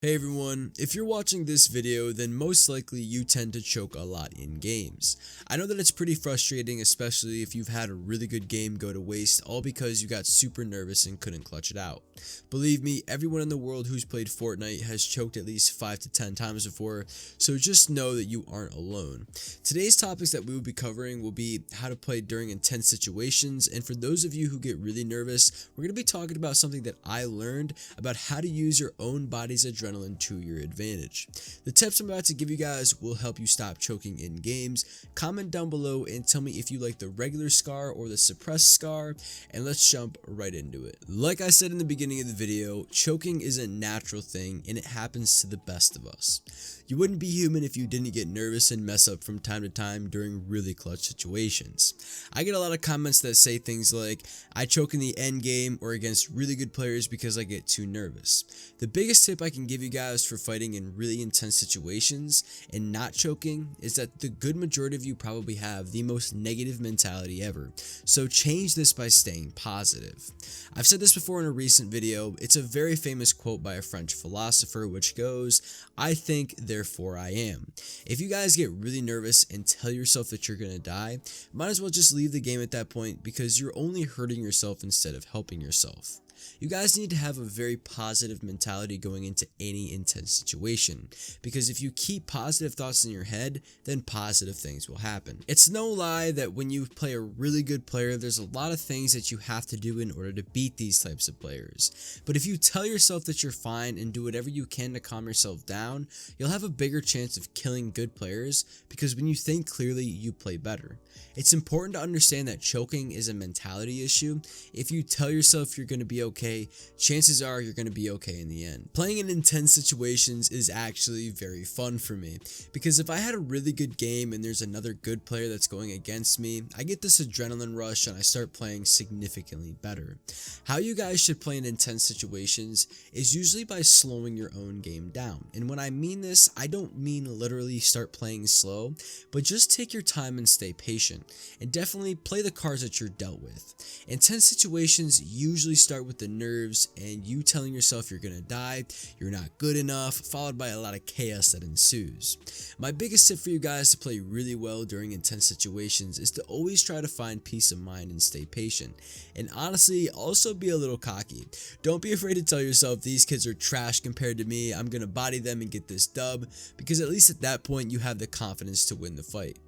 Hey everyone, if you're watching this video, then most likely you tend to choke a lot in games. I know that it's pretty frustrating, especially if you've had a really good game go to waste all because you got super nervous and couldn't clutch it out. Believe me, everyone in the world who's played Fortnite has choked at least 5 to 10 times before, so just know that you aren't alone. Today's topics that we will be covering will be how to play during intense situations, and for those of you who get really nervous, we're going to be talking about something that I learned about how to use your own body's adrenaline to your advantage. The tips I'm about to give you guys will help you stop choking in games. Comment down below and tell me if you like the regular scar or the suppressed scar, and let's jump right into it. Like I said in the beginning of the video, choking is a natural thing and it happens to the best of us. You wouldn't be human if you didn't get nervous and mess up from time to time during really clutch situations. I get a lot of comments that say things like, I choke in the end game or against really good players because I get too nervous. The biggest tip I can give you guys for fighting in really intense situations and not choking is that the good majority of you probably have the most negative mentality ever. So change this by staying positive. I've said this before in a recent video. It's a very famous quote by a French philosopher which goes, I think, therefore I am. If you guys get really nervous and tell yourself that you're gonna die, might as well just leave the game at that point because you're only hurting yourself instead of helping yourself. You guys need to have a very positive mentality going into any intense situation, because if you keep positive thoughts in your head, then positive things will happen. It's no lie that when you play a really good player, there's a lot of things that you have to do in order to beat these types of players. But if you tell yourself that you're fine and do whatever you can to calm yourself down, you'll have a bigger chance of killing good players, because when you think clearly, you play better. It's important to understand that choking is a mentality issue. If you tell yourself you're going to be okay, chances are you're going to be okay in the end. Playing in intense situations is actually very fun for me, because if I had a really good game and there's another good player that's going against me, I get this adrenaline rush and I start playing significantly better. How you guys should play in intense situations is usually by slowing your own game down. And when I mean this, I don't mean literally start playing slow, but just take your time and stay patient. And definitely play the cards that you're dealt with. Intense situations usually start with the nerves and you telling yourself you're gonna die, you're not good enough, followed by a lot of chaos that ensues. My biggest tip for you guys to play really well during intense situations is to always try to find peace of mind and stay patient. And honestly, also be a little cocky. Don't be afraid to tell yourself these kids are trash compared to me, I'm gonna body them and get this dub, because at least at that point you have the confidence to win the fight.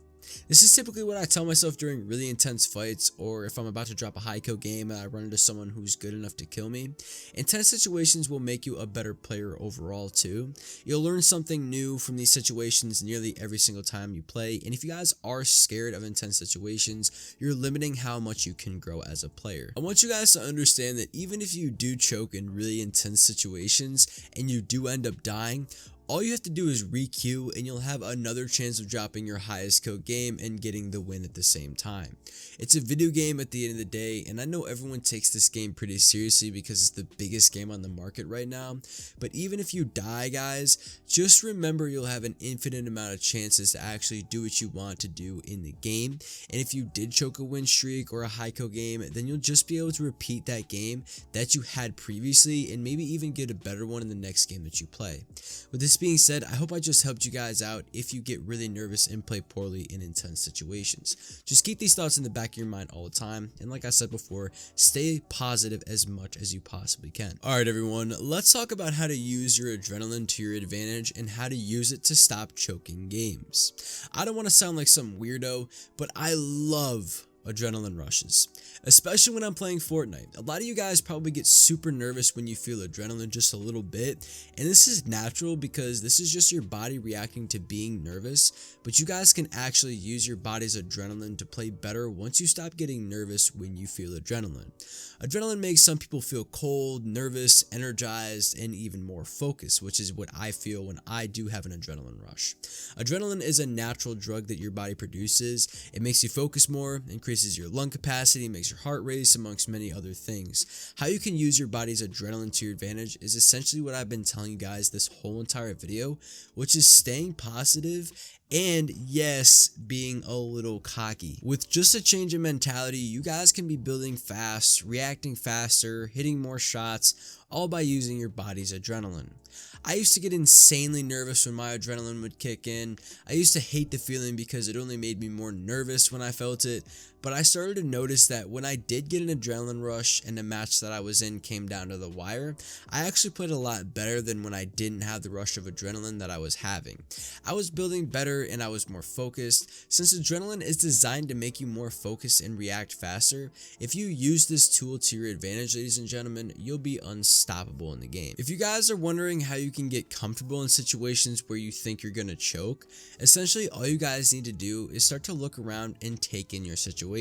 This is typically what I tell myself during really intense fights, or if I'm about to drop a high kill game and I run into someone who's good enough to kill me. Intense situations will make you a better player overall too. You'll learn something new from these situations nearly every single time you play, and if you guys are scared of intense situations, you're limiting how much you can grow as a player. I want you guys to understand that even if you do choke in really intense situations and you do end up dying, all you have to do is re-queue and you'll have another chance of dropping your highest kill game and getting the win at the same time. It's a video game at the end of the day, and I know everyone takes this game pretty seriously because it's the biggest game on the market right now, but even if you die, guys, just remember you'll have an infinite amount of chances to actually do what you want to do in the game, and if you did choke a win streak or a high kill game, then you'll just be able to repeat that game that you had previously and maybe even get a better one in the next game that you play. With this being said, I hope I just helped you guys out if you get really nervous and play poorly in intense situations. Just keep these thoughts in the back of your mind all the time, and like I said before, stay positive as much as you possibly can. Alright everyone, let's talk about how to use your adrenaline to your advantage and how to use it to stop choking games. I don't want to sound like some weirdo, but I love adrenaline rushes, especially when I'm playing Fortnite. A lot of you guys probably get super nervous when you feel adrenaline just a little bit, and this is natural because this is just your body reacting to being nervous, but you guys can actually use your body's adrenaline to play better once you stop getting nervous when you feel adrenaline. Adrenaline makes some people feel cold, nervous, energized, and even more focused, which is what I feel when I do have an adrenaline rush. Adrenaline is a natural drug that your body produces. It makes you focus more, increases your lung capacity, makes your heart race, amongst many other things. How you can use your body's adrenaline to your advantage is essentially what I've been telling you guys this whole entire video, which is staying positive and yes, being a little cocky. With just a change in mentality, you guys can be building fast, reacting faster, hitting more shots, all by using your body's adrenaline. I used to get insanely nervous when my adrenaline would kick in. I used to hate the feeling because it only made me more nervous when I felt it. But I started to notice that when I did get an adrenaline rush and the match that I was in came down to the wire, I actually played a lot better than when I didn't have the rush of adrenaline that I was having. I was building better and I was more focused. Since adrenaline is designed to make you more focused and react faster, if you use this tool to your advantage, ladies and gentlemen, you'll be unstoppable in the game. If you guys are wondering how you can get comfortable in situations where you think you're gonna choke, essentially all you guys need to do is start to look around and take in your situation.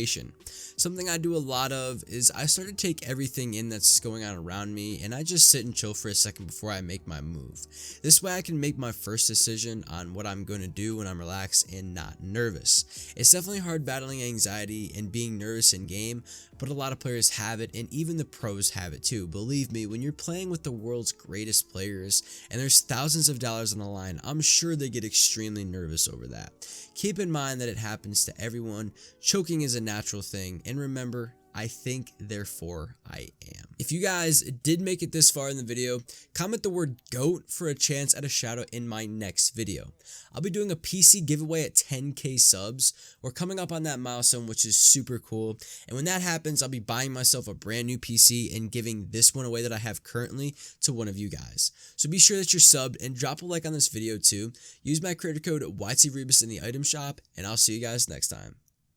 Something I do a lot of is I start to take everything in that's going on around me and I just sit and chill for a second before I make my move. This way I can make my first decision on what I'm going to do when I'm relaxed and not nervous. It's definitely hard battling anxiety and being nervous in game, but a lot of players have it and even the pros have it too. Believe me, when you're playing with the world's greatest players and there's thousands of dollars on the line, I'm sure they get extremely nervous over that. Keep in mind that it happens to everyone. Choking is a natural thing, and remember, I think, therefore I am. If you guys did make it this far in the video, comment the word GOAT for a chance at a shout out in my next video. I'll be doing a PC giveaway at 10k subs. We're coming up on that milestone, which is super cool. And when that happens, I'll be buying myself a brand new PC and giving this one away that I have currently to one of you guys. So be sure that you're subbed and drop a like on this video too. Use my creator code YTRebus in the item shop, and I'll see you guys next time.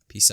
Peace out.